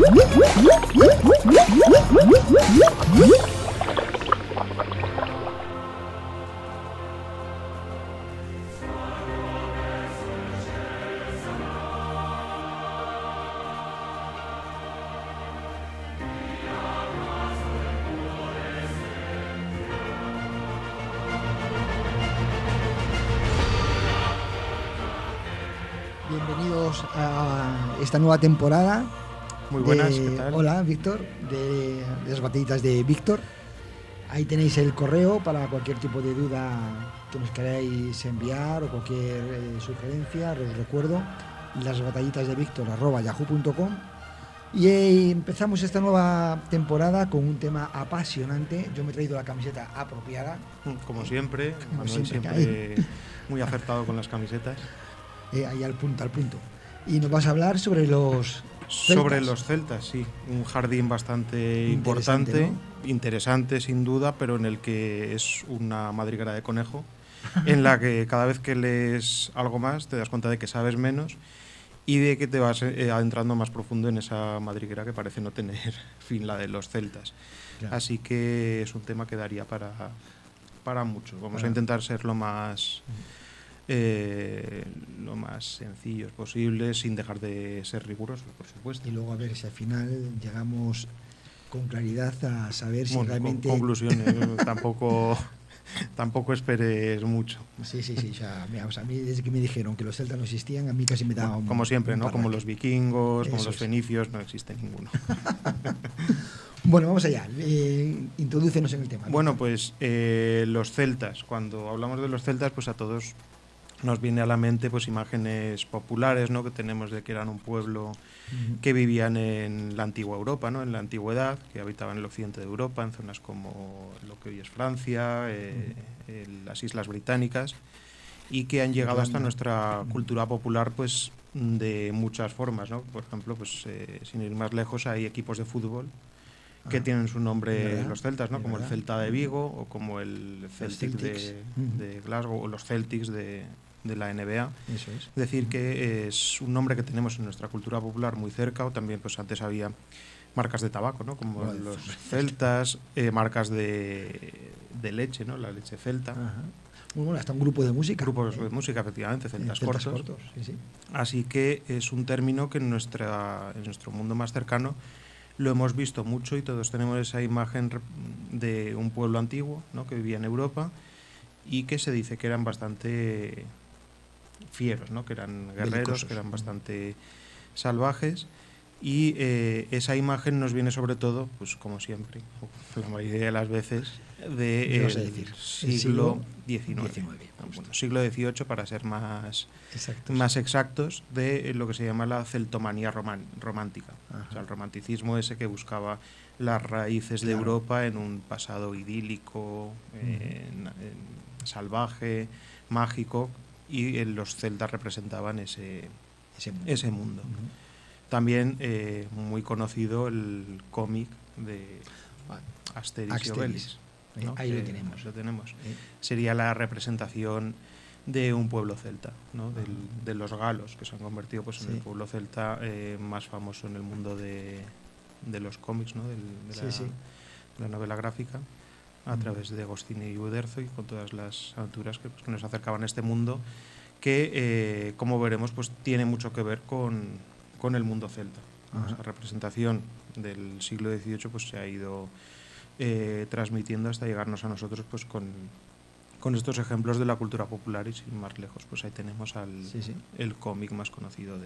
Bienvenidos a esta nueva temporada. Muy buenas, ¿qué tal? Hola, Víctor, de las batallitas de Víctor. Ahí tenéis el correo para cualquier tipo de duda que nos queráis enviar o cualquier sugerencia. Os recuerdo, lasbatallitasdevíctor@yahoo.com. Y empezamos esta nueva temporada con un tema apasionante. Yo me he traído la camiseta apropiada. Como siempre, Como Manuel siempre muy acertado con las camisetas. Ahí al punto. Y nos vas a hablar sobre los celtas. Sobre los celtas, sí. Un jardín bastante importante, ¿no? Interesante sin duda, pero en el que es una madriguera de conejo, en la que cada vez que lees algo más te das cuenta de que sabes menos y de que te vas adentrando más profundo en esa madriguera que parece no tener fin, la de los celtas. Claro. Así que es un tema que daría para mucho. Vamos a intentar ser lo más sencillos posible, sin dejar de ser rigurosos, por supuesto. Y luego a ver si al final llegamos con claridad a saber si realmente... Conclusiones, tampoco esperes mucho. Sí. O sea, a mí desde que me dijeron que los celtas no existían, a mí casi me daba como siempre, ¿no? Como los vikingos, como los fenicios, no existe ninguno. Bueno, vamos allá. Introdúcenos en el tema. Bueno, pues los celtas. Cuando hablamos de los celtas, pues a todos nos viene a la mente pues imágenes populares, ¿no? Que tenemos de que eran un pueblo que vivían en la antigua Europa, ¿no? En la antigüedad, que habitaban en el occidente de Europa, en zonas como lo que hoy es Francia, las Islas Británicas, y que han llegado hasta nuestra cultura popular pues de muchas formas, ¿no? Por ejemplo, pues sin ir más lejos, hay equipos de fútbol que tienen su nombre los celtas, ¿no? Como el Celta de Vigo o como el Celtic de Glasgow o los Celtics de la NBA. Eso es. Es decir, que es un nombre que tenemos en nuestra cultura popular muy cerca, o también pues antes había marcas de tabaco, ¿no? Como los celtas, marcas de leche, ¿no? La leche celta. Ajá. Bueno, hasta un grupo de música. Grupos de música, efectivamente, celtas cortos. Sí. Así que es un término que en nuestro mundo más cercano lo hemos visto mucho y todos tenemos esa imagen de un pueblo antiguo, ¿no? Que vivía en Europa y que se dice que eran bastante fieros, ¿no? Que eran guerreros, belicosos, que eran bastante salvajes, y esa imagen nos viene sobre todo, pues como siempre, la mayoría de las veces, del siglo XIX. Bueno, siglo XVIII para ser más exactos, de lo que se llama la celtomanía romántica. O sea, el romanticismo ese que buscaba las raíces de Europa en un pasado idílico, salvaje, mágico, y los celtas representaban ese mundo. También muy conocido el cómic de Asterix y Obelix, ¿no? Ahí lo tenemos. Sería la representación de un pueblo celta, ¿no? De los galos, que se han convertido pues en el pueblo celta más famoso en el mundo de los cómics, ¿no? de la novela gráfica, a través de Agostini y Uderzo, y con todas las aventuras que nos acercaban a este mundo que, como veremos, pues tiene mucho que ver con el mundo celta. Esa representación del siglo XVIII pues se ha ido transmitiendo hasta llegarnos a nosotros pues con estos ejemplos de la cultura popular, y sin más lejos pues ahí tenemos el cómic más conocido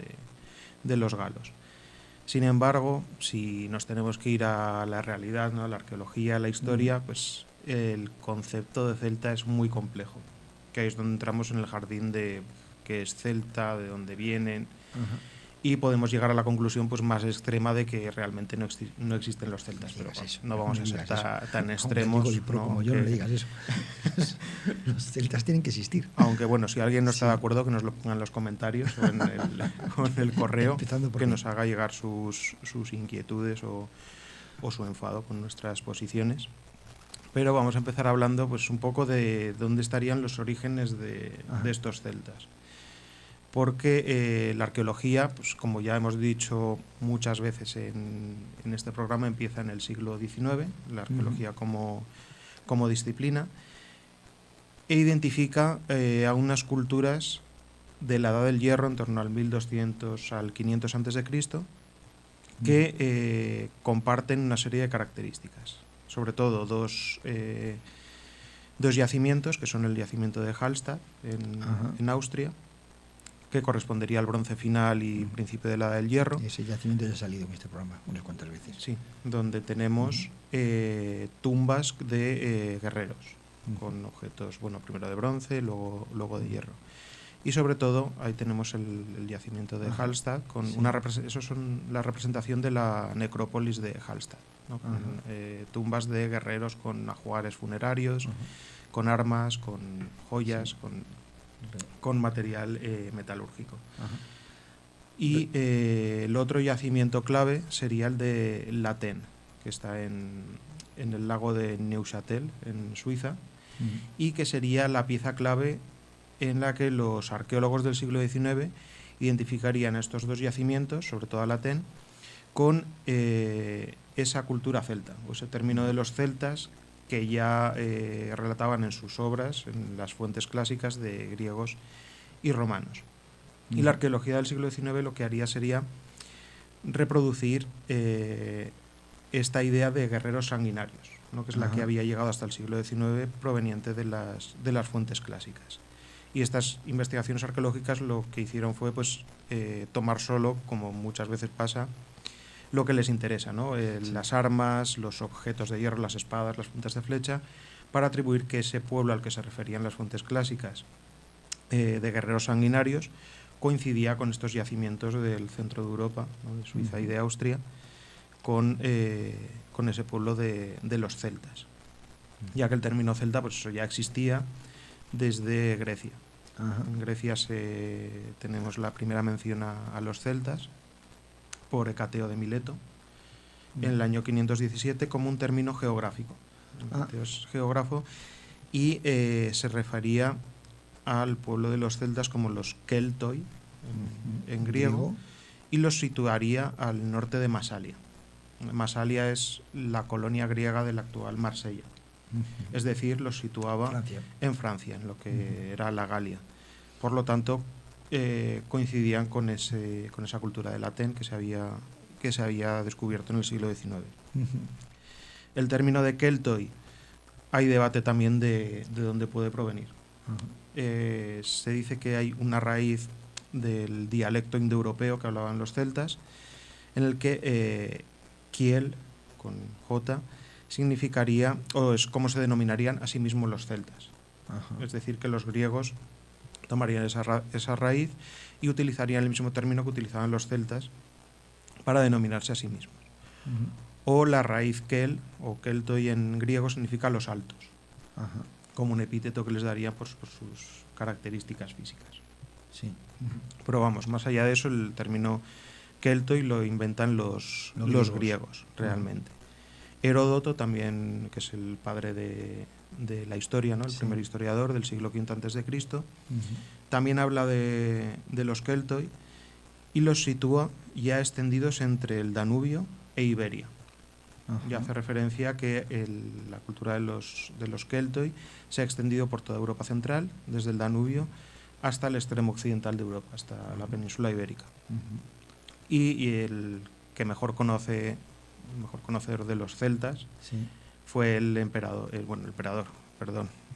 de los galos. Sin embargo, si nos tenemos que ir a la realidad, ¿no? A la arqueología, a la historia, pues el concepto de celta es muy complejo, que ahí es donde entramos en el jardín de qué es celta, de dónde vienen, y podemos llegar a la conclusión pues más extrema de que realmente no existen los celtas, pero no vamos a ser tan extremos. Como yo no le digas eso. Los celtas tienen que existir. Aunque bueno, si alguien no está de acuerdo, que nos lo ponga en los comentarios o en el correo, que nos haga llegar sus inquietudes o su enfado con nuestras posiciones. Pero vamos a empezar hablando pues un poco de dónde estarían los orígenes de estos celtas. porque la arqueología, pues como ya hemos dicho muchas veces en este programa, empieza en el siglo XIX, la arqueología como disciplina, e identifica a unas culturas de la Edad del Hierro, en torno al 1200 al 500 a.C., que comparten una serie de características, sobre todo dos yacimientos, que son el yacimiento de Hallstatt en Austria, que correspondería al bronce final y principio de la Edad del Hierro. Ese yacimiento ya ha salido en este programa unas cuantas veces. Sí, donde tenemos tumbas de guerreros, con objetos, bueno, primero de bronce, luego de hierro. Y sobre todo, ahí tenemos el yacimiento de Hallstatt, con eso son la representación de la necrópolis de Hallstatt, ¿no? Con tumbas de guerreros con ajuares funerarios, con armas, con joyas, con material metalúrgico. Y el otro yacimiento clave sería el de Latén, que está en el lago de Neuchâtel, en Suiza, y que sería la pieza clave en la que los arqueólogos del siglo XIX identificarían estos dos yacimientos, sobre todo a Latén, con esa cultura celta, o ese término de los celtas que ya relataban en sus obras, en las fuentes clásicas de griegos y romanos. Y la arqueología del siglo XIX lo que haría sería reproducir esta idea de guerreros sanguinarios, ¿no? Que es la que había llegado hasta el siglo XIX proveniente de las fuentes clásicas. Y estas investigaciones arqueológicas lo que hicieron fue pues tomar solo, como muchas veces pasa, lo que les interesa, ¿no? Las armas, los objetos de hierro, las espadas, las puntas de flecha, para atribuir que ese pueblo al que se referían las fuentes clásicas de guerreros sanguinarios coincidía con estos yacimientos del centro de Europa, ¿no? De Suiza y de Austria, con ese pueblo de los celtas, ya que el término celta pues eso ya existía desde Grecia. En Grecia tenemos la primera mención a los celtas por Hecateo de Mileto en el año 517 como un término geográfico. Hecateo es geógrafo y se refería al pueblo de los celtas como los Keltoi en griego, y los situaría al norte de Masalia. Masalia es la colonia griega de la actual Marsella. Es decir, los situaba en Francia, en lo que era la Galia. Por lo tanto, coincidían con esa cultura de Latén que se había descubierto en el siglo XIX. El término de Keltoi, hay debate también de dónde puede provenir. Se dice que hay una raíz del dialecto indoeuropeo que hablaban los celtas, en el que Kiel, con J, significaría, o es como se denominarían a sí mismos los celtas. Es decir, que los griegos tomarían esa raíz y utilizarían el mismo término que utilizaban los celtas para denominarse a sí mismos. O la raíz kel, o keltoi en griego, significa los altos, como un epíteto que les daría por sus características físicas. Sí. Pero vamos, más allá de eso, el término keltoi lo inventan los griegos, realmente. Heródoto también, que es el padre de la historia, ¿no? El primer historiador del siglo V a.C., también habla de los keltoi y los sitúa ya extendidos entre el Danubio e Iberia. Y hace referencia a que la cultura de los keltoi se ha extendido por toda Europa central, desde el Danubio hasta el extremo occidental de Europa, hasta la península ibérica. Y el que mejor conocedor de los celtas fue el emperador,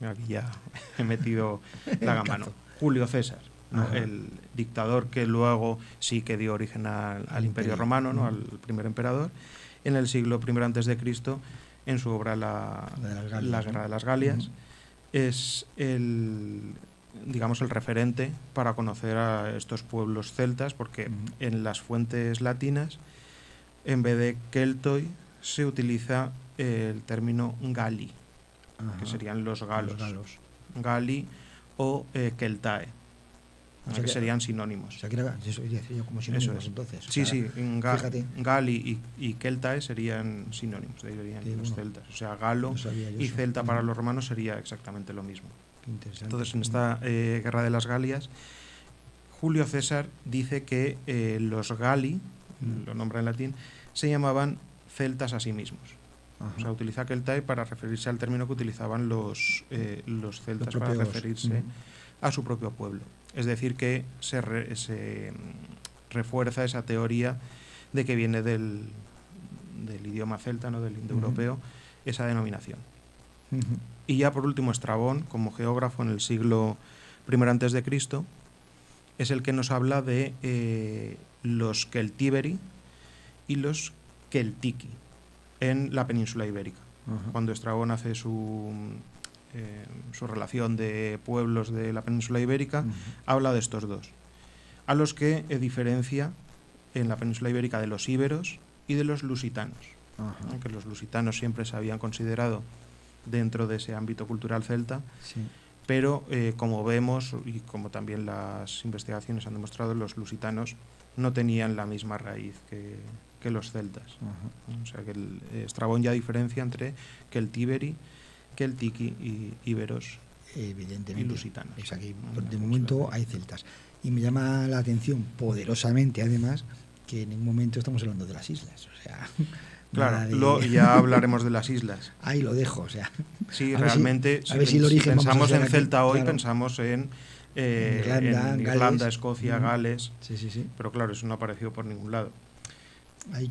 aquí ya he metido la gamba, ¿no? Julio César, ¿no? El dictador que luego sí que dio origen al Imperio Romano, ¿no? Al primer emperador, en el siglo I a.C., en su obra La Guerra de las Galias, es el referente para conocer a estos pueblos celtas, porque en las fuentes latinas, en vez de keltoi, se utiliza el término gali, que serían los galos. Gali o keltae, que serían sinónimos. O sea, que era como sinónimos, entonces. Sí, gali y keltae serían sinónimos, de ahí verían los celtas. O sea, galo y celta para los romanos sería exactamente lo mismo. Entonces, en esta guerra de las Galias, Julio César dice que los Galli, lo nombra en latín, se llamaban celtas a sí mismos. O sea, utiliza Celtae para referirse al término que utilizaban los celtas para referirse a su propio pueblo. Es decir, que se refuerza esa teoría de que viene del idioma celta, ¿no? Del indoeuropeo, esa denominación. Y ya por último, Estrabón, como geógrafo en el siglo I a.C., es el que nos habla de los Celtiberi y los Celtici en la península ibérica. Cuando Estrabón hace su relación de pueblos de la península ibérica, habla de estos dos, a los que diferencia en la península ibérica de los íberos y de los lusitanos. Que los lusitanos siempre se habían considerado dentro de ese ámbito cultural celta, pero como vemos y como también las investigaciones han demostrado, los lusitanos no tenían la misma raíz que los celtas. O sea que Estrabón ya diferencia entre Celtiberi, Celtici y íberos, evidentemente, y lusitanos. O sea que de momento hay celtas. Y me llama la atención poderosamente, además, que en ningún momento estamos hablando de las islas. O sea, claro, ya hablaremos de las islas. Ahí lo dejo, o sea. Sí, realmente, si pensamos en Celta aquí, hoy, claro, pensamos en Irlanda, Escocia, Gales. Sí. Pero claro, eso no apareció por ningún lado.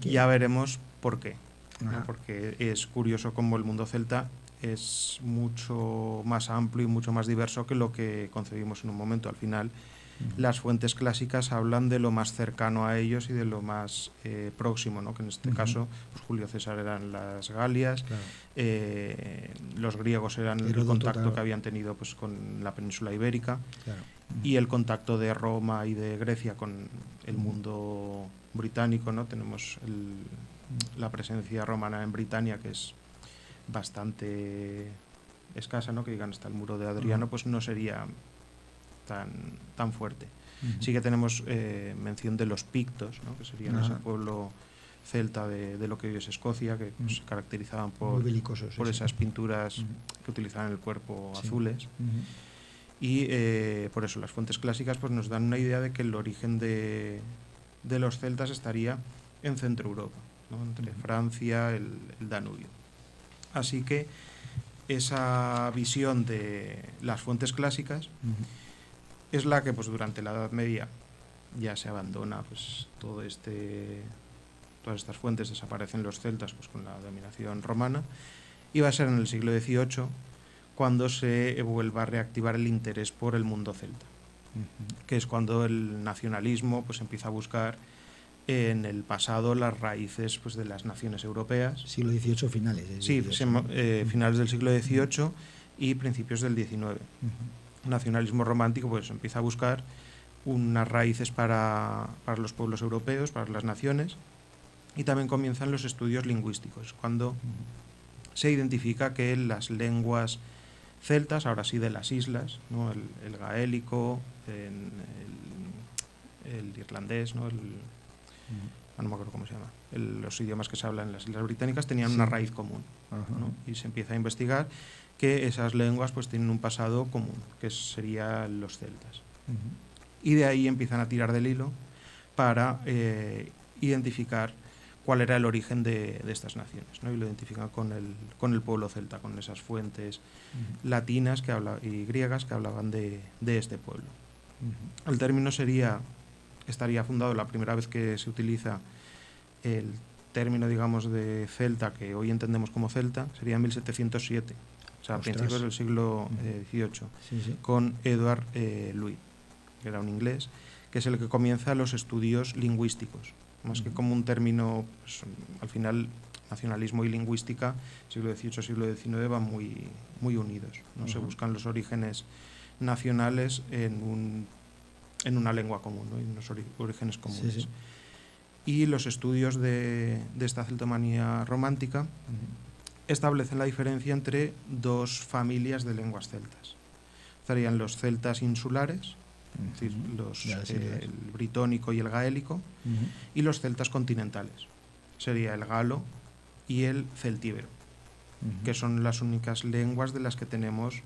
Que... Ya veremos por qué. ¿No? Porque es curioso cómo el mundo celta es mucho más amplio y mucho más diverso que lo que concebimos en un momento. Al final, las fuentes clásicas hablan de lo más cercano a ellos y de lo más próximo, ¿no? Que en este caso, pues Julio César eran las Galias, los griegos eran el contacto que habían tenido pues con la península ibérica, y el contacto de Roma y de Grecia con el mundo británico, ¿no? Tenemos la presencia romana en Britania, que es bastante escasa, ¿no? Que digan hasta el muro de Adriano, pues no sería tan fuerte. Sí que tenemos mención de los pictos, ¿no? Que serían ese pueblo celta de lo que hoy es Escocia, que pues, se caracterizaban por esas pinturas que utilizaban en el cuerpo azules. Y por eso las fuentes clásicas pues, nos dan una idea de que el origen de los celtas estaría en Centro Europa, ¿no? Entre Francia, el Danubio. Así que esa visión de las fuentes clásicas es la que pues, durante la Edad Media ya se abandona pues, todas estas fuentes, desaparecen los celtas pues, con la dominación romana, y va a ser en el siglo XVIII cuando se vuelva a reactivar el interés por el mundo celta, que es cuando el nacionalismo pues, empieza a buscar en el pasado las raíces pues, de las naciones europeas. Siglo XVIII finales. Finales del siglo XVIII y principios del XIX. Nacionalismo romántico pues empieza a buscar unas raíces para los pueblos europeos, para las naciones, y también comienzan los estudios lingüísticos, cuando se identifica que las lenguas celtas, ahora sí de las islas, ¿no? el gaélico, el irlandés, ¿no? No me acuerdo cómo se llama, los idiomas que se hablan en las Islas Británicas tenían una raíz común, ¿no? Y se empieza a investigar que esas lenguas pues tienen un pasado común, que serían los celtas. Y de ahí empiezan a tirar del hilo para identificar cuál era el origen de estas naciones, ¿no? Y lo identifican con el pueblo celta, con esas fuentes latinas y griegas que hablaban de este pueblo. El término estaría fundado la primera vez que se utiliza el término, digamos, de celta, que hoy entendemos como celta, sería en 1707, o sea, a principios del siglo XVIII, con Edward Louis, que era un inglés, que es el que comienza los estudios lingüísticos, más que como un término, pues, al final, nacionalismo y lingüística, siglo XVIII, siglo XIX, van muy, muy unidos, ¿no? Se buscan los orígenes nacionales en una lengua común, ¿no? Y unos orígenes comunes. Y los estudios de esta celtomanía romántica establecen la diferencia entre dos familias de lenguas celtas. Estarían los celtas insulares, es decir, el britónico y el gaélico, y los celtas continentales. Sería el galo y el celtíbero, que son las únicas lenguas de las que tenemos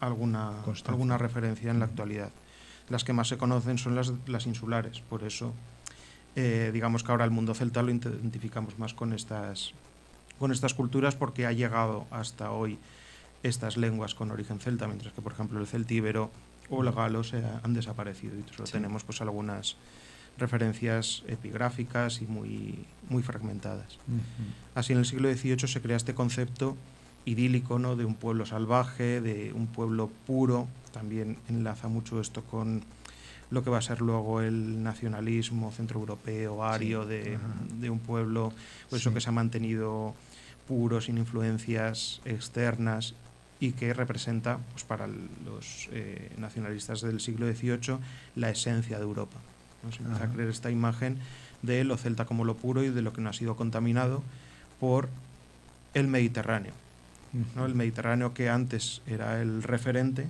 alguna referencia en la actualidad. Las que más se conocen son las insulares, por eso digamos que ahora el mundo celta lo identificamos más con estas culturas, porque ha llegado hasta hoy estas lenguas con origen celta, mientras que por ejemplo el celtíbero o el galo han desaparecido y solo tenemos pues algunas referencias epigráficas y muy fragmentadas. Así en el siglo XVIII se crea este concepto idílico, ¿no?, de un pueblo salvaje, de un pueblo puro. También enlaza mucho esto con lo que va a ser luego el nacionalismo centroeuropeo, ario, de un pueblo pues eso, que se ha mantenido puro, sin influencias externas, y que representa pues para los nacionalistas del siglo XVIII la esencia de Europa, ¿no? Se empieza a crear esta imagen de lo celta como lo puro y de lo que no ha sido contaminado por el Mediterráneo, ¿no? El Mediterráneo, que antes era el referente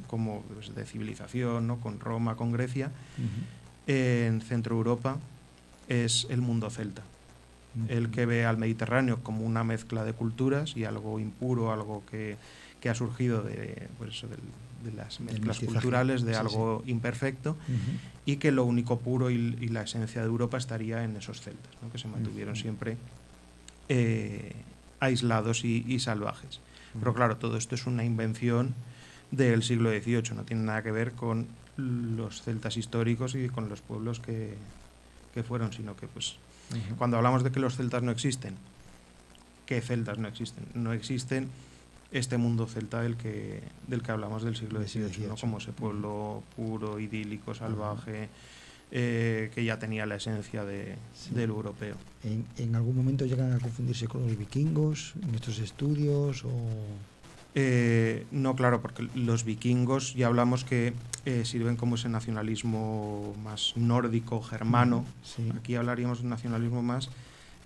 como pues, de civilización, ¿no?, con Roma, con Grecia. En Centro Europa es el mundo celta, el que ve al Mediterráneo como una mezcla de culturas y algo impuro, algo que ha surgido de las mezclas culturales, de algo imperfecto, y que lo único puro y la esencia de Europa estaría en esos celtas, ¿no?, que se mantuvieron siempre aislados y salvajes. Pero claro, todo esto es una invención del siglo XVIII, no tiene nada que ver con los celtas históricos y con los pueblos que fueron, sino que pues cuando hablamos de que los celtas no existen, ¿qué celtas no existen? No existen este mundo celta del que hablamos del siglo XVIII, ¿no?, como ese pueblo puro, idílico, salvaje, que ya tenía la esencia del europeo. ¿En algún momento llegan a confundirse con los vikingos en estos estudios? No, claro, porque los vikingos ya hablamos que sirven como ese nacionalismo más nórdico, germano. Aquí hablaríamos de un nacionalismo más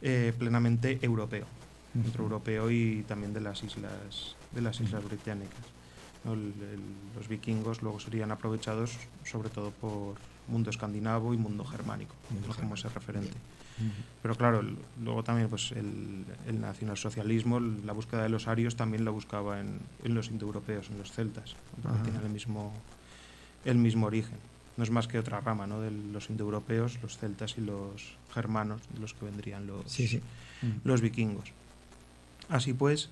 plenamente europeo, centroeuropeo, y también de las islas británicas, ¿no? Los vikingos luego serían aprovechados sobre todo por mundo escandinavo y mundo germánico, ¿no?, como ese referente. Pero claro, luego también pues el nacionalsocialismo, la búsqueda de los arios, también la buscaba en los indoeuropeos, en los celtas, porque tienen el mismo origen. No es más que otra rama, ¿no?, de los indoeuropeos, los celtas y los germanos, de los que vendrían los vikingos. Así pues,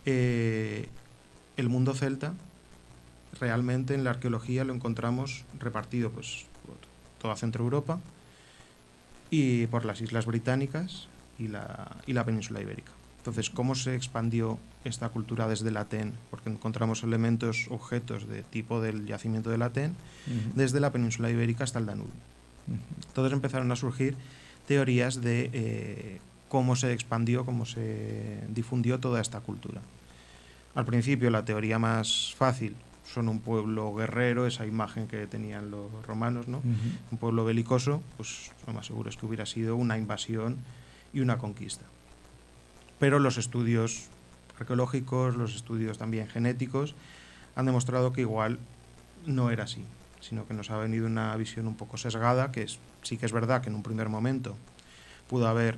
el mundo celta realmente en la arqueología lo encontramos repartido pues por toda Centroeuropa y por las islas británicas y la península ibérica. Entonces, ¿cómo se expandió esta cultura desde el Aten? Porque encontramos elementos, objetos de tipo del yacimiento del Aten, desde la península ibérica hasta el Danubio. Entonces empezaron a surgir teorías de cómo se expandió, cómo se difundió toda esta cultura. Al principio, la teoría más fácil son un pueblo guerrero, esa imagen que tenían los romanos, ¿no? Un pueblo belicoso, pues lo más seguro es que hubiera sido una invasión y una conquista. Pero los estudios arqueológicos, los estudios también genéticos, han demostrado que igual no era así, sino que nos ha venido una visión un poco sesgada, que sí que es verdad que en un primer momento pudo haber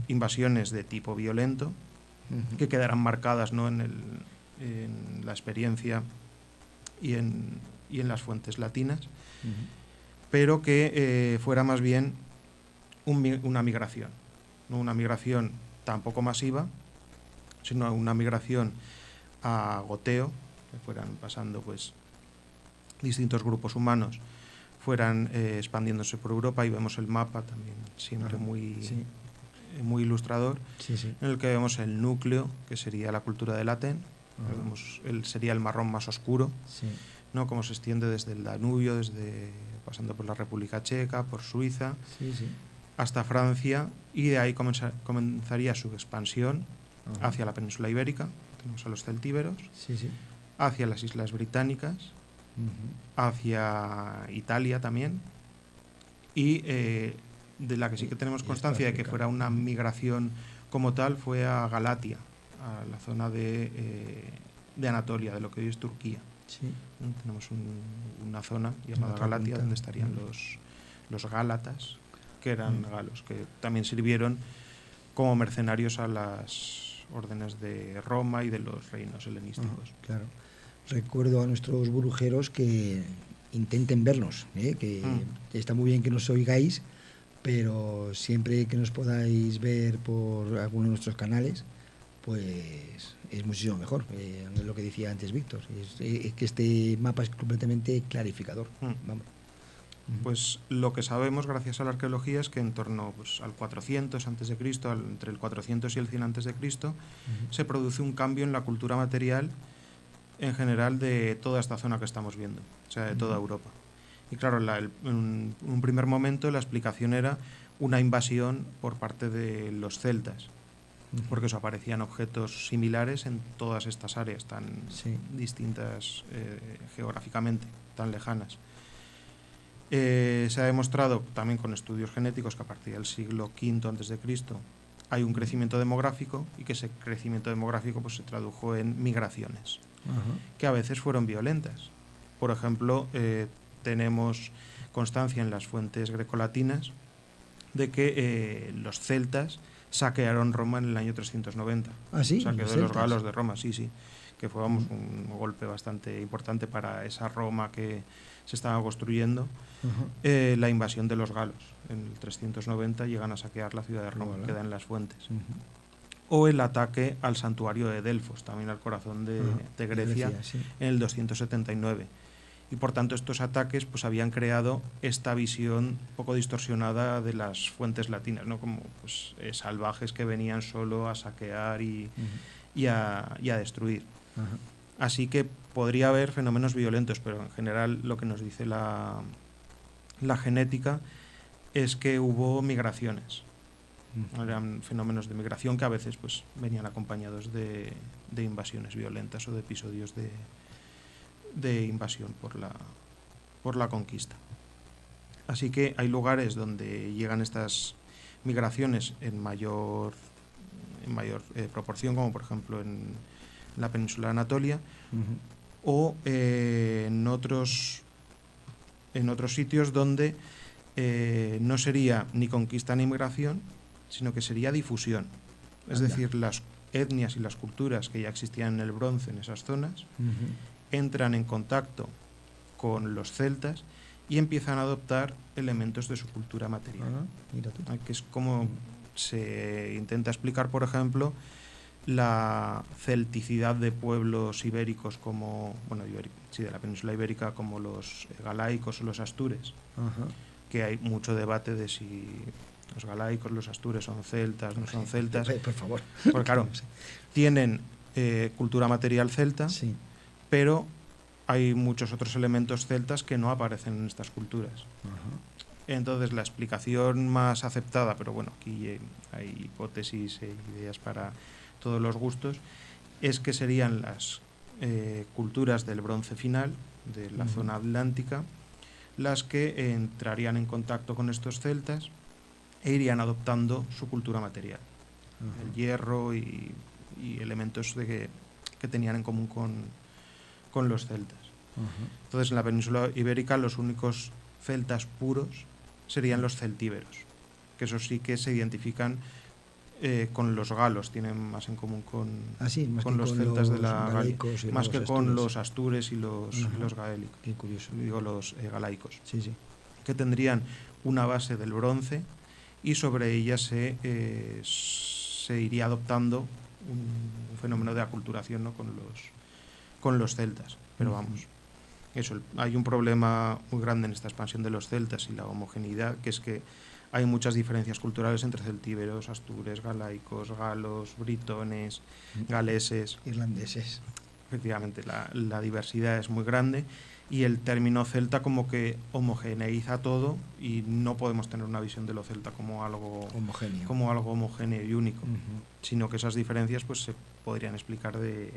invasiones de tipo violento, que quedarán marcadas, ¿no?, en la experiencia y en las fuentes latinas, pero que fuera más bien una migración, no una migración tampoco masiva, sino una migración a goteo, que fueran pasando pues distintos grupos humanos, fueran expandiéndose por Europa, y vemos el mapa también siempre muy ilustrador, en el que vemos el núcleo, que sería la cultura del Aten. Vemos sería el marrón más oscuro, ¿no?, como se extiende desde el Danubio, pasando por la República Checa, por Suiza, hasta Francia, y de ahí comenzaría su expansión hacia la península ibérica. Tenemos a los celtíberos, hacia las islas británicas, hacia Italia también, y de la que sí que tenemos constancia de que fuera una migración como tal fue a Galatia, a la zona de Anatolia, de lo que hoy es Turquía. Tenemos una zona llamada Galatia, donde estarían los gálatas, que eran galos, que también sirvieron como mercenarios a las órdenes de Roma y de los reinos helenísticos. Claro. Recuerdo a nuestros brujeros que intenten vernos, que está muy bien que nos oigáis, pero siempre que nos podáis ver por alguno de nuestros canales, pues es muchísimo mejor. Es lo que decía antes Víctor, es que este mapa es completamente clarificador. Vamos. Pues lo que sabemos gracias a la arqueología es que en torno pues, al 400 a.C., entre el 400 y el 100 a.C., se produce un cambio en la cultura material en general de toda esta zona que estamos viendo, o sea, de toda Europa. Y claro, en un primer momento la explicación era una invasión por parte de los celtas, porque eso, aparecían objetos similares en todas estas áreas tan distintas geográficamente, tan lejanas. Se ha demostrado también con estudios genéticos que a partir del siglo V a.C. hay un crecimiento demográfico y que ese crecimiento demográfico pues, se tradujo en migraciones, que a veces fueron violentas. Por ejemplo, tenemos constancia en las fuentes grecolatinas de que los celtas saquearon Roma en el año 390. ¿Ah, sí? Saqueo de los galos de Roma, sí, que fue un golpe bastante importante para esa Roma que se estaba construyendo. La invasión de los galos en el 390 llegan a saquear la ciudad de Roma, queda en las fuentes. O el ataque al santuario de Delfos, también al corazón de Grecia, en el 279. Y por tanto estos ataques pues habían creado esta visión poco distorsionada de las fuentes latinas, ¿no? Como pues, salvajes que venían solo a saquear y a destruir. Así que podría haber fenómenos violentos, pero en general lo que nos dice la genética es que hubo migraciones. Eran fenómenos de migración que a veces pues, venían acompañados de invasiones violentas o de episodios de invasión por la conquista. Así que hay lugares donde llegan estas migraciones en mayor proporción, como por ejemplo en la península de Anatolia, o en otros sitios donde no sería ni conquista ni migración, sino que sería difusión. Es decir, las etnias y las culturas que ya existían en el bronce en esas zonas entran en contacto con los celtas y empiezan a adoptar elementos de su cultura material. Mira tú. Que es como se intenta explicar, por ejemplo, la celticidad de pueblos ibéricos como, de la península ibérica, como los galaicos o los astures, que hay mucho debate de si los galaicos, los astures son celtas, no son celtas. Por favor. Porque claro, tienen cultura material celta, pero hay muchos otros elementos celtas que no aparecen en estas culturas. Entonces la explicación más aceptada, pero bueno, aquí hay hipótesis e ideas para todos los gustos, es que serían las culturas del bronce final, de la zona atlántica, las que entrarían en contacto con estos celtas e irían adoptando su cultura material, el hierro y elementos que tenían en común con los celtas. Entonces en la península ibérica los únicos celtas puros serían los celtíberos, que esos sí que se identifican con los galos, tienen más en común con los celtas de la Galia, más que con los astures y los gaélicos. Qué curioso. Digo, los galaicos, Sí. que tendrían una base del bronce y sobre ella se iría adoptando un fenómeno de aculturación, ¿no? con los celtas. Pero vamos, eso, hay un problema muy grande en esta expansión de los celtas y la homogeneidad, que es que hay muchas diferencias culturales entre celtíberos, astures, galaicos, galos, britones, galeses, irlandeses. Efectivamente, la diversidad es muy grande y el término celta como que homogeneiza todo y no podemos tener una visión de lo celta como algo homogéneo y único, sino que esas diferencias pues se podrían explicar de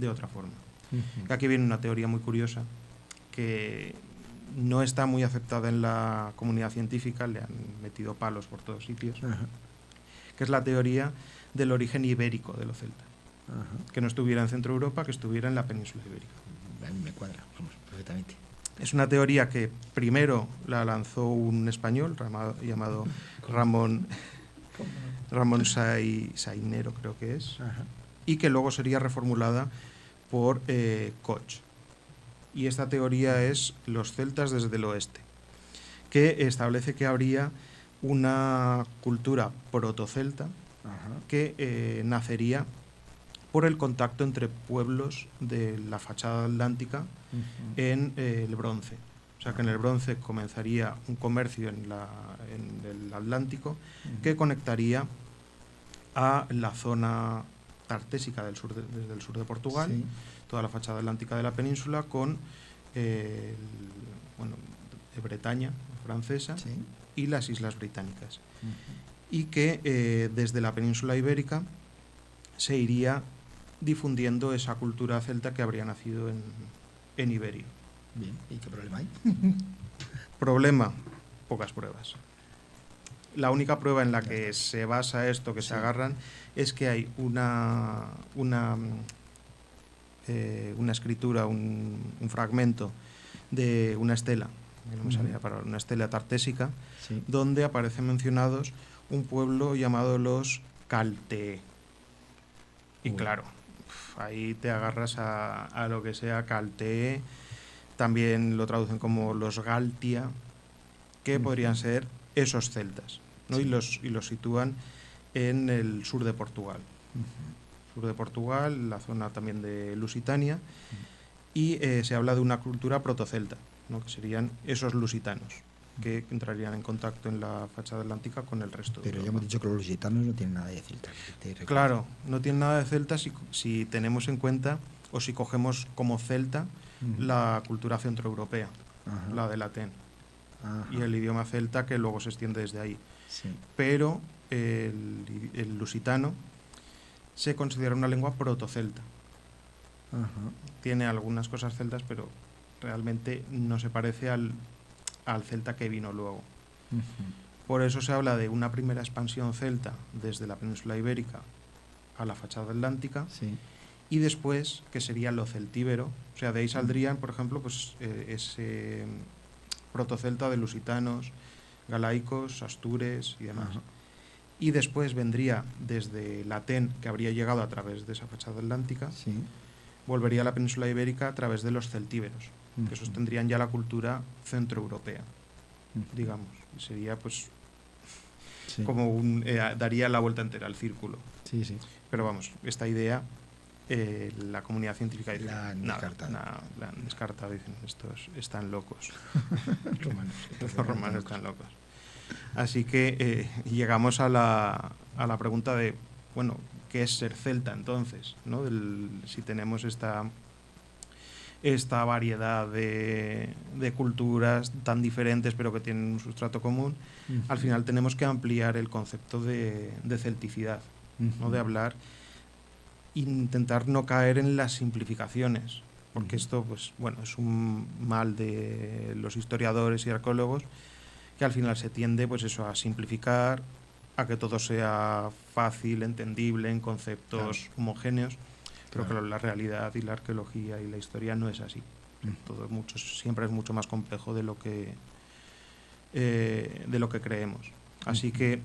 otra forma. Aquí viene una teoría muy curiosa que no está muy aceptada en la comunidad científica, le han metido palos por todos sitios, que es la teoría del origen ibérico de lo celta. Que no estuviera en Centro Europa, que estuviera en la península ibérica. A mí me cuadra, vamos, perfectamente. Es una teoría que primero la lanzó un español llamado Ramón Sainero, creo que es, y que luego sería reformulada por Koch. Y esta teoría es los celtas desde el oeste, que establece que habría una cultura protocelta que nacería por el contacto entre pueblos de la fachada atlántica en el bronce. O sea que en el bronce comenzaría un comercio en el Atlántico que conectaría a la zona tartésica desde el sur de Portugal, toda la fachada atlántica de la península, con Bretaña francesa y las Islas Británicas. Y que desde la península ibérica se iría difundiendo esa cultura celta que habría nacido en Iberia. Bien, ¿y qué problema hay? Problema, pocas pruebas. La única prueba en la que se basa esto, que se agarran, es que hay una escritura, un fragmento de una estela, no me salía para una estela tartésica, donde aparecen mencionados un pueblo llamado los Caltee. Y claro, ahí te agarras a lo que sea Caltee. También lo traducen como los Galtia, que podrían ser esos celtas, ¿no? Y los sitúan en el sur de Portugal. Sur de Portugal, la zona también de Lusitania, y se habla de una cultura protocelta, ¿no? Que serían esos lusitanos, que entrarían en contacto en la fachada atlántica con el resto. Pero ya hemos dicho que los lusitanos no tienen nada de celtas. Claro, no tienen nada de celtas si tenemos en cuenta, o si cogemos como celta, la cultura centroeuropea, la del latén, y el idioma celta que luego se extiende desde ahí. Pero el lusitano se considera una lengua protocelta. Tiene algunas cosas celtas, pero realmente no se parece al celta que vino luego. Por eso se habla de una primera expansión celta desde la península ibérica a la fachada atlántica, y después, que sería lo celtíbero, o sea, de ahí saldrían, por ejemplo, pues ese protocelta de lusitanos, galaicos, astures y demás. Y después vendría desde Latén, que habría llegado a través de esa fachada atlántica, volvería a la península ibérica a través de los celtíberos, que esos tendrían ya la cultura centroeuropea, digamos. Y sería, pues, como daría la vuelta entera al círculo. Pero vamos, esta idea, la comunidad científica dice, la han descartado, dicen, estos están locos. Los romanos están locos. Así que llegamos a la pregunta de, bueno, ¿qué es ser celta entonces? ¿No? Si tenemos esta variedad de culturas tan diferentes pero que tienen un sustrato común, al final tenemos que ampliar el concepto de celticidad, ¿no? De hablar, intentar no caer en las simplificaciones, porque esto, pues bueno, es un mal de los historiadores y arqueólogos, que al final se tiende, pues eso, a simplificar, a que todo sea fácil, entendible, en conceptos homogéneos, pero claro, la realidad y la arqueología y la historia no es así. Todo siempre es mucho más complejo de lo que creemos. Así que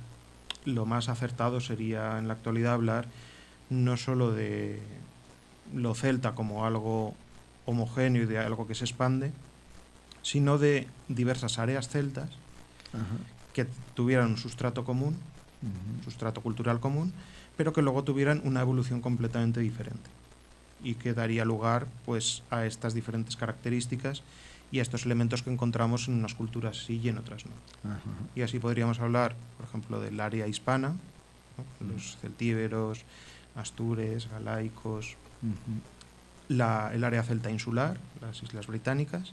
lo más acertado sería en la actualidad hablar no solo de lo celta como algo homogéneo y de algo que se expande, sino de diversas áreas celtas que tuvieran un sustrato común, un sustrato cultural común, pero que luego tuvieran una evolución completamente diferente y que daría lugar, pues, a estas diferentes características y a estos elementos que encontramos en unas culturas sí y en otras no. Y así podríamos hablar, por ejemplo, del área hispana, ¿no? Los celtíberos, astures, galaicos, el área celta insular, las Islas Británicas,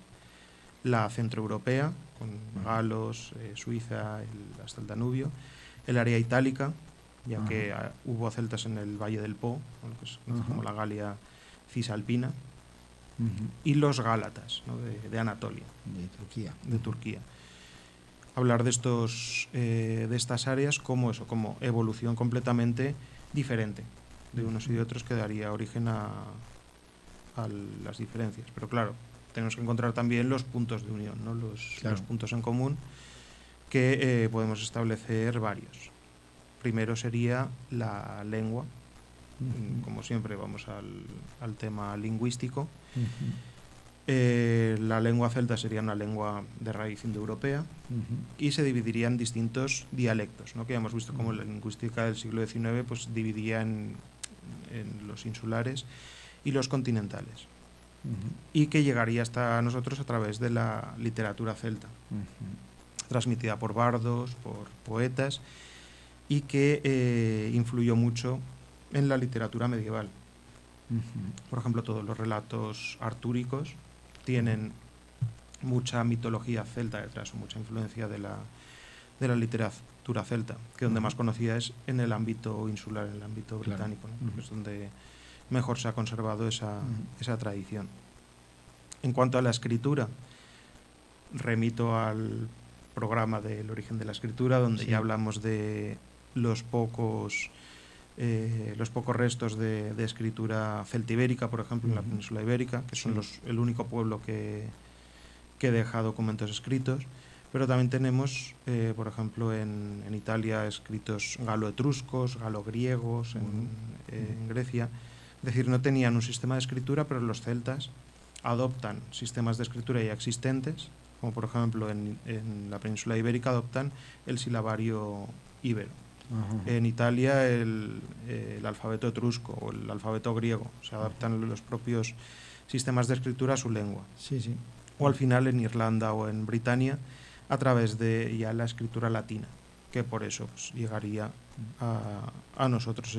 la centroeuropea, con galos, Suiza, hasta el Danubio, el área itálica, ya que hubo celtas en el Valle del Po, que es como la Galia cisalpina, y los gálatas, ¿no? de Anatolia, de Turquía. Hablar de estas áreas como evolución completamente diferente de unos y de otros, que daría origen a las diferencias. Pero claro, tenemos que encontrar también los puntos de unión, ¿no? Los puntos en común, que podemos establecer varios. Primero sería la lengua. Como siempre, vamos al tema lingüístico. La lengua celta sería una lengua de raíz indoeuropea y se dividiría en distintos dialectos, ¿no? Que ya hemos visto cómo la lingüística del siglo XIX pues, dividía en los insulares y los continentales, y que llegaría hasta nosotros a través de la literatura celta, transmitida por bardos, por poetas, y que influyó mucho en la literatura medieval. Por ejemplo, todos los relatos artúricos tienen mucha mitología celta detrás, o mucha influencia de la literatura celta, que donde más conocida es en el ámbito insular, en el ámbito británico, ¿no? Porque es donde mejor se ha conservado esa tradición. En cuanto a la escritura, remito al programa del origen de la escritura, donde ya hablamos de los pocos restos de escritura celtibérica, por ejemplo, en la península ibérica, que son el único pueblo que deja documentos escritos. Pero también tenemos, por ejemplo, en Italia, escritos galo-etruscos, galo-griegos, en Grecia. Es decir, no tenían un sistema de escritura, pero los celtas adoptan sistemas de escritura ya existentes, como por ejemplo en la península ibérica adoptan el silabario íbero. En Italia el alfabeto etrusco o el alfabeto griego, se adaptan los propios sistemas de escritura a su lengua. O al final en Irlanda o en Britania a través de ya la escritura latina, que por eso pues, llegaría a nosotros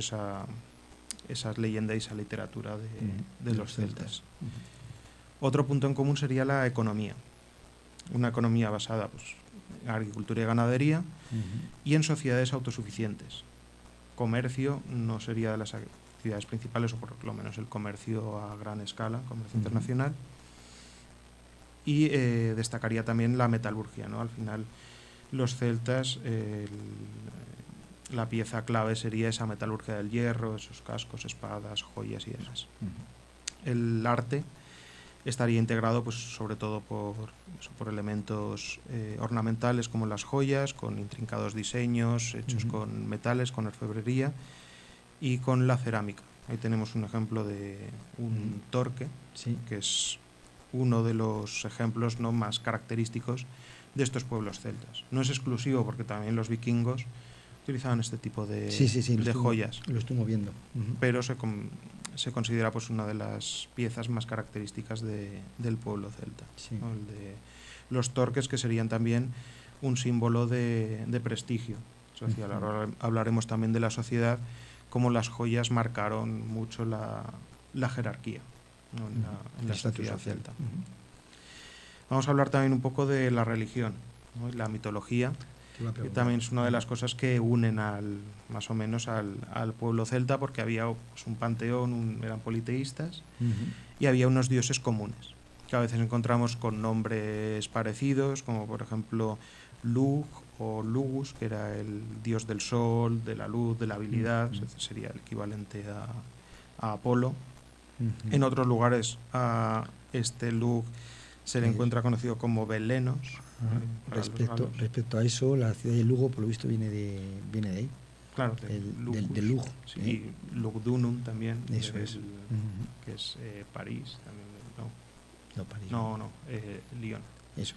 esas leyendas y esa literatura de los celtas. Otro punto en común sería la economía. Una economía basada pues, en agricultura y ganadería y en sociedades autosuficientes. Comercio no sería de las actividades principales, o por lo menos el comercio a gran escala, comercio internacional. Y destacaría también la metalurgia, ¿no? Al final los celtas, la pieza clave sería esa metalurgia del hierro, esos cascos, espadas, joyas y demás. El arte estaría integrado pues, sobre todo por elementos ornamentales como las joyas, con intrincados diseños hechos con metales, con orfebrería y con la cerámica. Ahí tenemos un ejemplo de un torque, que es uno de los ejemplos ¿no? más característicos de estos pueblos celtas. No es exclusivo porque también los vikingos utilizaban este tipo de joyas. Lo estuve viendo. Pero se considera pues una de las piezas más características del pueblo celta, ¿no? El de los torques, que serían también un símbolo de prestigio social. Ahora hablaremos también de la sociedad, cómo las joyas marcaron mucho la jerarquía, ¿no? en la sociedad celta. Vamos a hablar también un poco de la religión, ¿no? Y la mitología, que también es una de las cosas que unen más o menos al pueblo celta, porque había pues, un panteón, eran politeístas, y había unos dioses comunes, que a veces encontramos con nombres parecidos, como por ejemplo Lug o Lugus, que era el dios del sol, de la luz, de la habilidad, sería el equivalente a Apolo. En otros lugares a este Lug se le encuentra conocido como Belenos. Respecto a eso, la ciudad de Lugo, por lo visto, viene de ahí. Claro, del Lugo. Sí, y Lugdunum también, eso es. Que es París. También, no, París. No, Lyon. Eso.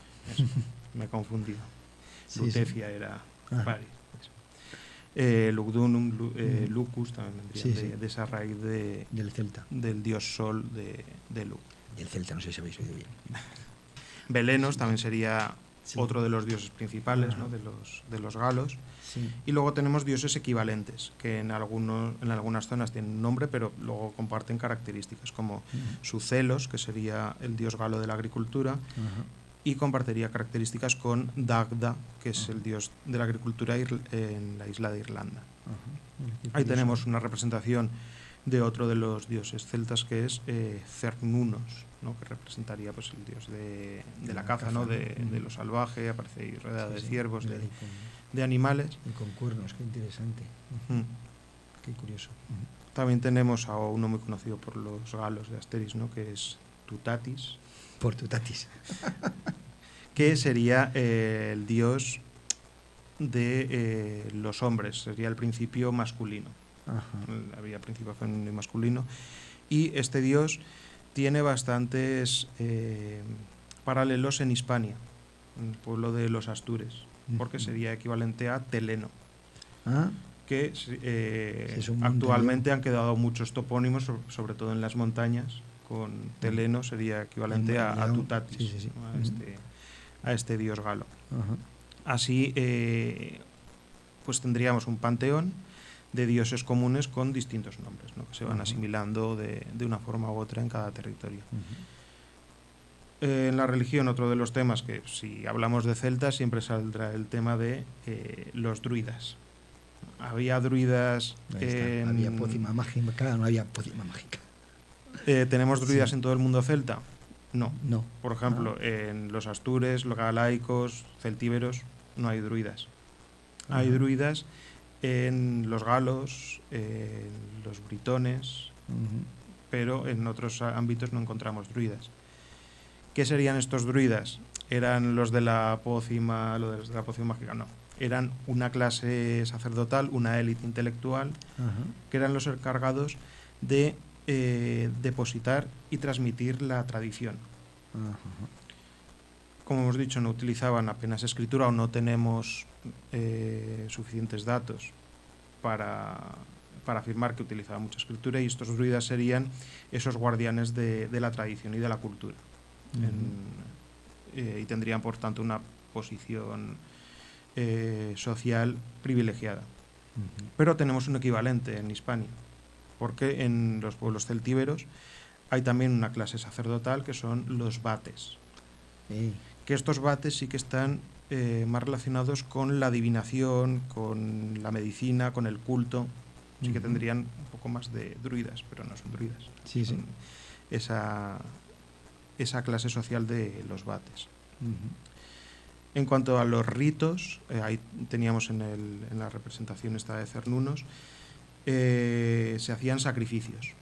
Me he confundido. Sí, Lutecia era París. Lugdunum, Lucus también vendría de esa raíz del celta. Del dios sol de Lug. Del celta, no sé si habéis oído bien. Belenos también sería otro de los dioses principales, ¿no? de los galos. Y luego tenemos dioses equivalentes, que en algunas zonas tienen un nombre, pero luego comparten características, como Sucelos, que sería el dios galo de la agricultura, y compartiría características con Dagda, que es el dios de la agricultura en la isla de Irlanda. Ahí tenemos una representación de otro de los dioses celtas, que es Cernunnos, ¿no? Que representaría pues, el dios de la caza, ¿no? de lo salvaje, aparece ahí rodeado de ciervos, de animales. Y con cuernos, qué interesante. Qué curioso. También tenemos a uno muy conocido por los galos de Asterix, ¿no? Que es Tutatis. Por Tutatis. Que sería el dios de los hombres, sería el principio masculino. Había principio femenino y masculino. Y este dios tiene bastantes paralelos en Hispania, en el pueblo de los Astures, porque sería equivalente a Teleno. Que actualmente han quedado muchos topónimos, sobre todo en las montañas, con Teleno sería equivalente a Tutatis, a este dios galo. Así, pues tendríamos un panteón de dioses comunes con distintos nombres, ¿no? Que se van asimilando de una forma u otra en cada territorio. En la religión, otro de los temas que, si hablamos de celtas, siempre saldrá el tema de los druidas. Había druidas... había pócima mágica, claro, no había pócima mágica. ¿Tenemos druidas en todo el mundo celta? No. Por Ah. ejemplo, en los astures, los galaicos, celtíberos, no hay druidas. Hay druidas en los galos, en los britones, pero en otros ámbitos no encontramos druidas. ¿Qué serían estos druidas? ¿Eran los de la pócima, los de la pócima mágica? No. Eran una clase sacerdotal, una élite intelectual, que eran los encargados de depositar y transmitir la tradición. Como hemos dicho, no utilizaban apenas escritura, o no tenemos suficientes datos para afirmar que utilizaban mucha escritura, y estos druidas serían esos guardianes de la tradición y de la cultura. Y tendrían, por tanto, una posición social privilegiada. Pero tenemos un equivalente en Hispania, porque en los pueblos celtíberos hay también una clase sacerdotal que son los vates. Que estos vates sí que están más relacionados con la adivinación, con la medicina, con el culto. Sí que tendrían un poco más de druidas, pero no son druidas. Son esa clase social de los vates. En cuanto a los ritos, ahí teníamos en la representación esta de Cernunos, se hacían sacrificios.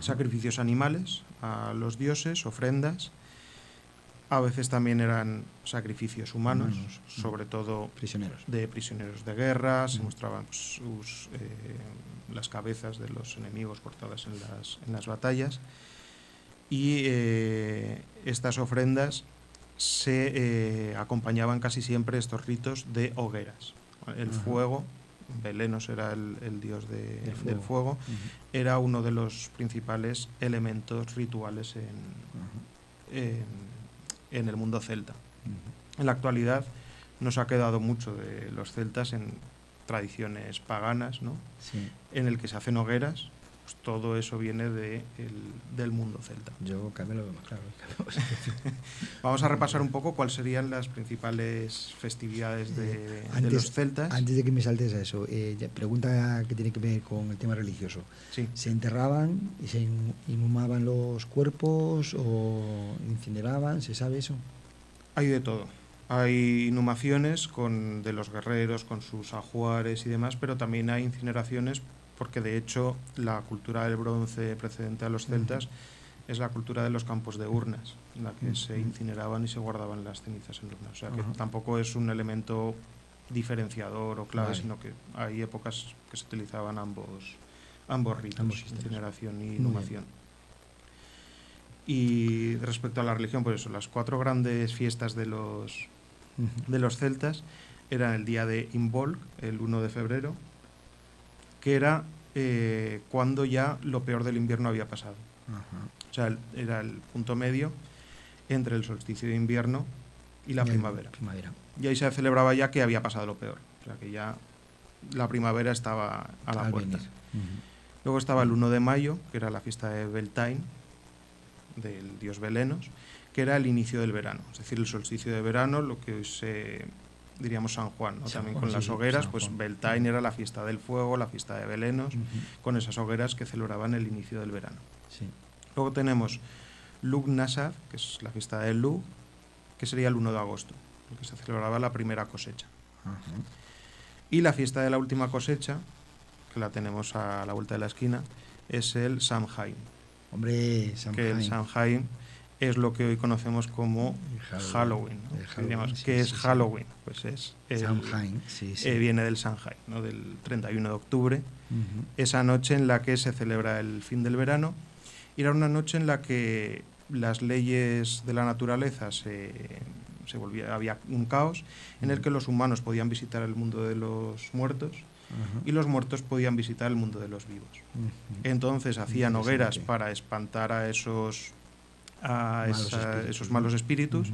Sacrificios animales a los dioses, ofrendas. A veces también eran sacrificios humanos, sobre todo de prisioneros de guerra. Se mostraban las cabezas de los enemigos cortadas en las batallas. Y estas ofrendas se acompañaban casi siempre, estos ritos, de hogueras. El fuego, Belenos era el dios del fuego, era uno de los principales elementos rituales en el mundo celta. En la actualidad nos ha quedado mucho de los celtas en tradiciones paganas, ¿no? En el que se hacen hogueras. Pues todo eso viene del mundo celta. Yo también lo veo más claro. Vamos a repasar un poco cuáles serían las principales festividades de los celtas. Antes de que me saltes a eso, pregunta que tiene que ver con el tema religioso. ¿Se enterraban y se inhumaban los cuerpos o incineraban? ¿Se sabe eso? Hay de todo. Hay inhumaciones de los guerreros con sus ajuares y demás, pero también hay incineraciones, porque de hecho la cultura del bronce precedente a los celtas es la cultura de los campos de urnas, en la que se incineraban y se guardaban las cenizas en urnas. O sea que tampoco es un elemento diferenciador o clave, sino que hay épocas que se utilizaban ambos ritos, incineración y inhumación. Y respecto a la religión, pues eso, las 4 grandes fiestas de los celtas eran el día de Imbolc, el 1 de febrero, que era cuando ya lo peor del invierno había pasado. O sea, era el punto medio entre el solsticio de invierno y la primavera. Y ahí se celebraba ya que había pasado lo peor. O sea, que ya la primavera estaba a la puerta. Luego estaba el 1 de mayo, que era la fiesta de Beltane, del dios Belenos, que era el inicio del verano. Es decir, el solsticio de verano, lo que hoy diríamos San Juan, ¿no? También con las hogueras, pues Beltane era la fiesta del fuego, la fiesta de Belenos, con esas hogueras que celebraban el inicio del verano. Luego tenemos Lugh Nasab, que es la fiesta de Lugh, que sería el 1 de agosto, el que se celebraba la primera cosecha. Y la fiesta de la última cosecha, que la tenemos a la vuelta de la esquina, es el Samhain. Hombre, Samhain. Que el Samhain es lo que hoy conocemos como Halloween, ¿no? ¿Qué es Halloween? Pues es Samhain, viene del Samhain, ¿no? Del 31 de octubre, esa noche en la que se celebra el fin del verano Y era una noche en la que las leyes de la naturaleza había un caos en el que los humanos podían visitar el mundo de los muertos y los muertos podían visitar el mundo de los vivos. Entonces hacían hogueras para espantar a esos malos espíritus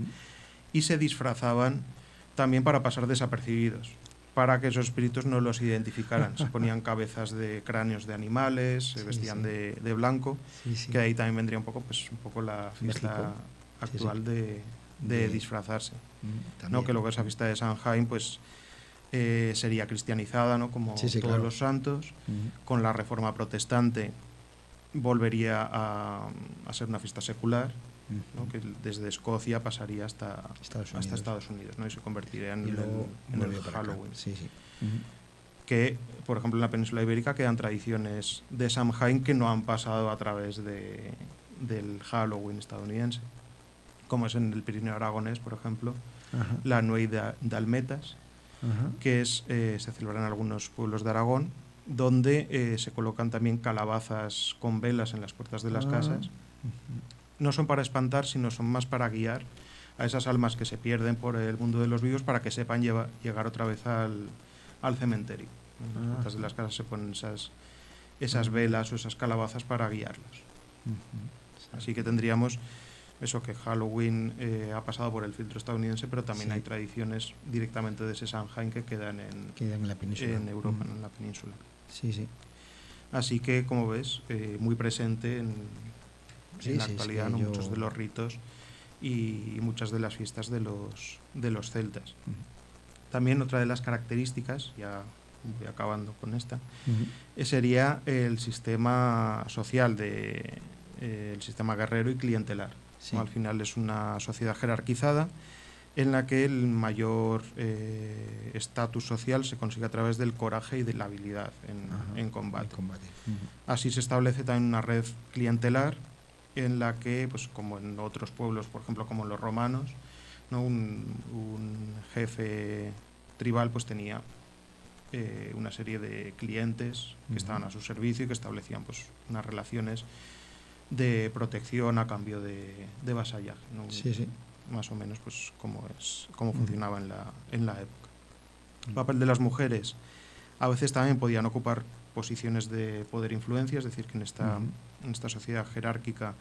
y se disfrazaban también para pasar desapercibidos, para que esos espíritus no los identificaran. Se ponían cabezas de cráneos de animales, se vestían de blanco, que ahí también vendría un poco la fiesta actual de disfrazarse. ¿No? Que luego esa fiesta de Samhain pues sería cristianizada, ¿no? Como todos los santos. Con la reforma protestante volvería a ser una fiesta secular, ¿no? Que desde Escocia pasaría hasta Estados Unidos, ¿no? Y se convertiría en el Halloween. Que, por ejemplo, en la península ibérica quedan tradiciones de Samhain que no han pasado a través del Halloween estadounidense, como es en el Pirineo aragonés, por ejemplo, la Nuit d'Almetas, que se celebra en algunos pueblos de Aragón, donde se colocan también calabazas con velas en las puertas de las casas. No son para espantar, sino son más para guiar a esas almas que se pierden por el mundo de los vivos, para que sepan llegar otra vez al cementerio. En las puertas de las casas se ponen esas velas o esas calabazas para guiarlos. Así que tendríamos eso, que Halloween ha pasado por el filtro estadounidense, pero también hay tradiciones directamente de ese Samhain que quedan en la península. En Europa, en la península. Sí. Así que, como ves, muy presente en la actualidad, ¿no? Muchos de los ritos y muchas de las fiestas de los celtas. También otra de las características, ya voy acabando con esta, sería el sistema social, el sistema guerrero y clientelar. ¿No? Al final es una sociedad jerarquizada en la que el mayor estatus social se consigue a través del coraje y de la habilidad en combate. Así se establece también una red clientelar en la que, pues como en otros pueblos, por ejemplo, como los romanos, ¿no? un jefe tribal pues tenía una serie de clientes que estaban a su servicio y que establecían pues unas relaciones de protección a cambio de vasallaje, ¿no? Más o menos pues cómo funcionaba en la época. El papel de las mujeres a veces también podían ocupar posiciones de poder e influencia, es decir, que en esta sociedad jerárquica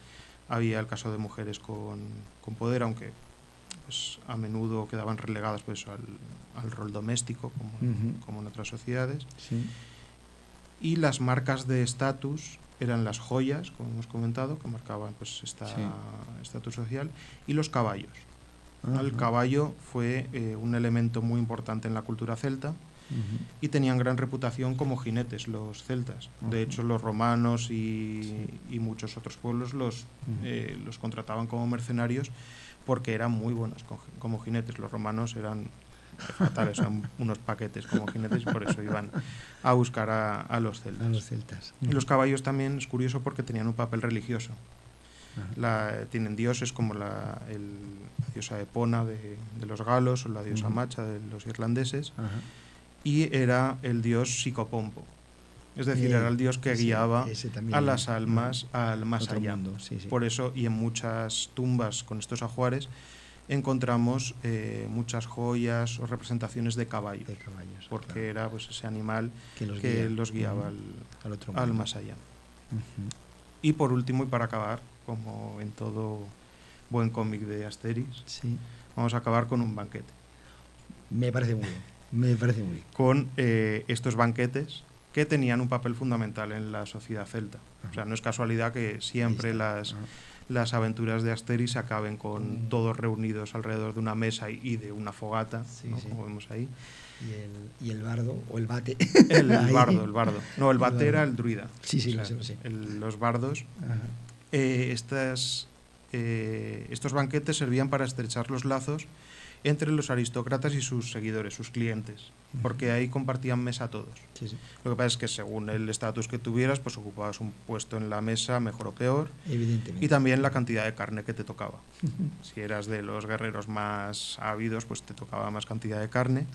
había el caso de mujeres con poder, aunque pues a menudo quedaban relegadas pues al rol doméstico, como en otras sociedades. Y las marcas de estatus eran las joyas, como hemos comentado, que marcaban pues estatus social, y los caballos. El caballo fue un elemento muy importante en la cultura celta y tenían gran reputación como jinetes los celtas. De hecho, los romanos y muchos otros pueblos los contrataban como mercenarios porque eran muy buenos como jinetes. Los romanos eran fatales, eran unos paquetes como jinetes, y por eso iban a buscar a los celtas. Y los caballos también es curioso porque tenían un papel religioso. Tienen dioses como la diosa Epona de los galos o la diosa Macha de los irlandeses, y era el dios Psicopompo. Es decir, era el dios que guiaba a las almas al más allá. Por eso, y en muchas tumbas con estos ajuares, encontramos muchas joyas o representaciones de caballos, porque era pues ese animal que los guiaba al más allá. Y por último, y para acabar, como en todo buen cómic de Asterix, vamos a acabar con un banquete. Me parece muy bien. Con estos banquetes que tenían un papel fundamental en la sociedad celta. O sea, no es casualidad que siempre las aventuras de Asterix acaben con todos reunidos alrededor de una mesa y de una fogata, ¿no? Como vemos ahí. Y el bardo, o el bate. El bardo. No, el bate era el druida. Los bardos. Estos banquetes servían para estrechar los lazos entre los aristócratas y sus seguidores, sus clientes, porque ahí compartían mesa todos. Lo que pasa es que según el estatus que tuvieras, pues ocupabas un puesto en la mesa, mejor o peor, evidentemente, y también la cantidad de carne que te tocaba. Si eras de los guerreros más ávidos, pues te tocaba más cantidad de carne.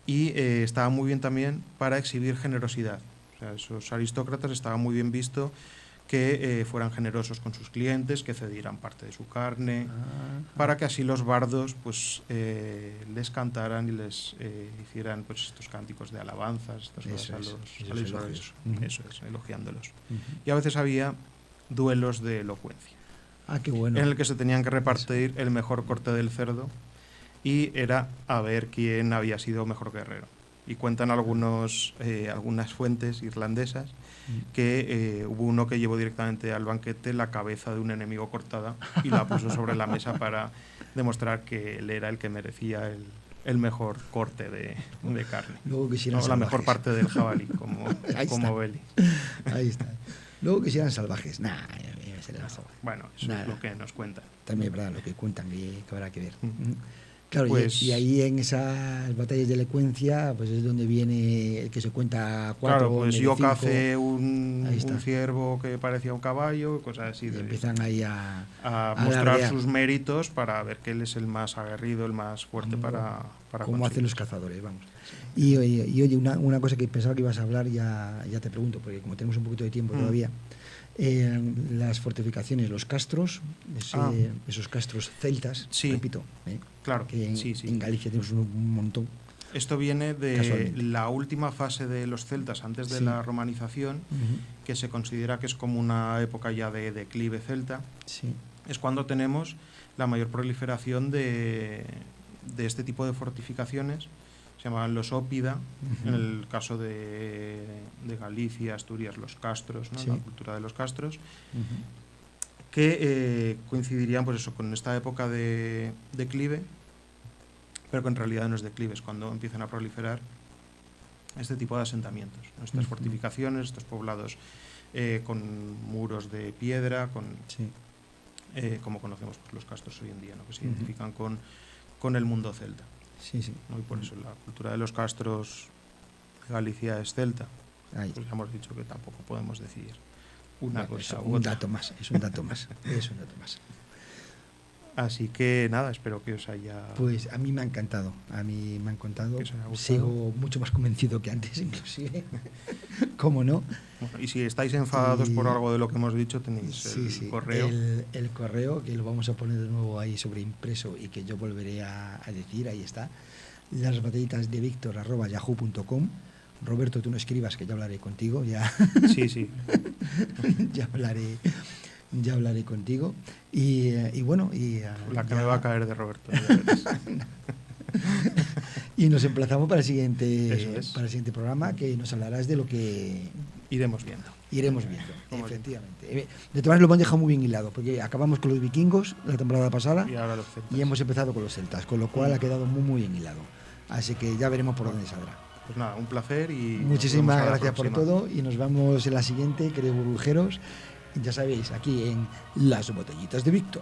Y estaba muy bien también para exhibir generosidad. O sea, esos aristócratas estaba muy bien visto que fueran generosos con sus clientes, que cedieran parte de su carne, para que así los bardos pues les cantaran y les hicieran pues estos cánticos de alabanzas, estas cosas a los elogios. Eso es, elogiándolos. Y a veces había duelos de elocuencia. Qué bueno. En el que se tenían que repartir el mejor corte del cerdo y era a ver quién había sido mejor guerrero. Y cuentan algunas fuentes irlandesas que hubo uno que llevó directamente al banquete la cabeza de un enemigo cortada y la puso sobre la mesa para demostrar que él era el que merecía el mejor corte de carne. Luego quisieran la mejor parte del jabalí, como Beli. Ahí está. Luego quisieran salvajes. Bueno, eso es lo que nos cuentan. También es verdad lo que cuentan, que habrá que ver. Claro, pues, y ahí en esas batallas de elocuencia, pues es donde viene el que se cuenta 4. Claro, pues yo cacé un ciervo que parecía un caballo, cosas así. Y empiezan ahí a mostrar sus méritos para ver que él es el más aguerrido, el más fuerte para como hacen los cazadores, vamos. Y oye, una cosa que pensaba que ibas a hablar, ya te pregunto, porque como tenemos un poquito de tiempo todavía. Las fortificaciones, los castros, esos castros celtas, repito, claro, que en Galicia tenemos un montón. Esto viene de la última fase de los celtas, antes de la romanización, que se considera que es como una época ya de declive celta. Es cuando tenemos la mayor proliferación de este tipo de fortificaciones. Se llamaban los ópida, en el caso de Galicia, Asturias, los castros, ¿no? La cultura de los castros, que coincidirían pues eso, con esta época de declive, pero que en realidad no es declive, es cuando empiezan a proliferar este tipo de asentamientos, ¿no? Estas fortificaciones, estos poblados con muros de piedra, como conocemos pues, los castros hoy en día, ¿no? Que se identifican con el mundo celta. ¿No? Y por eso la cultura de los castros de Galicia es celta. Pues ya hemos dicho que tampoco podemos decir una cosa u otra. Un dato más, es un dato más. Así que nada, espero que os haya... Pues a mí me ha encantado, sigo mucho más convencido que antes inclusive, ¿cómo no? Bueno, y si estáis enfadados por algo de lo que hemos dicho, tenéis el correo. El correo, que lo vamos a poner de nuevo ahí sobre impreso y que yo volveré a decir, ahí está, las batallitas de Víctor@yahoo.com. Roberto, tú no escribas, que ya hablaré contigo, ya. Sí. Ya hablaré contigo y bueno la que me va a caer de Roberto. Y nos emplazamos para el siguiente programa, que nos hablarás de lo que iremos viendo, efectivamente. De todas maneras lo hemos dejado muy bien hilado, porque acabamos con los vikingos la temporada pasada y ahora los celtas, y hemos empezado con los celtas, con lo cual ha quedado muy muy bien hilado, así que ya veremos por dónde saldrá. Pues nada, un placer y muchísimas gracias por todo, y nos vemos en la siguiente, queridos burbujeros. Ya sabéis, aquí en Las Botellitas de Víctor.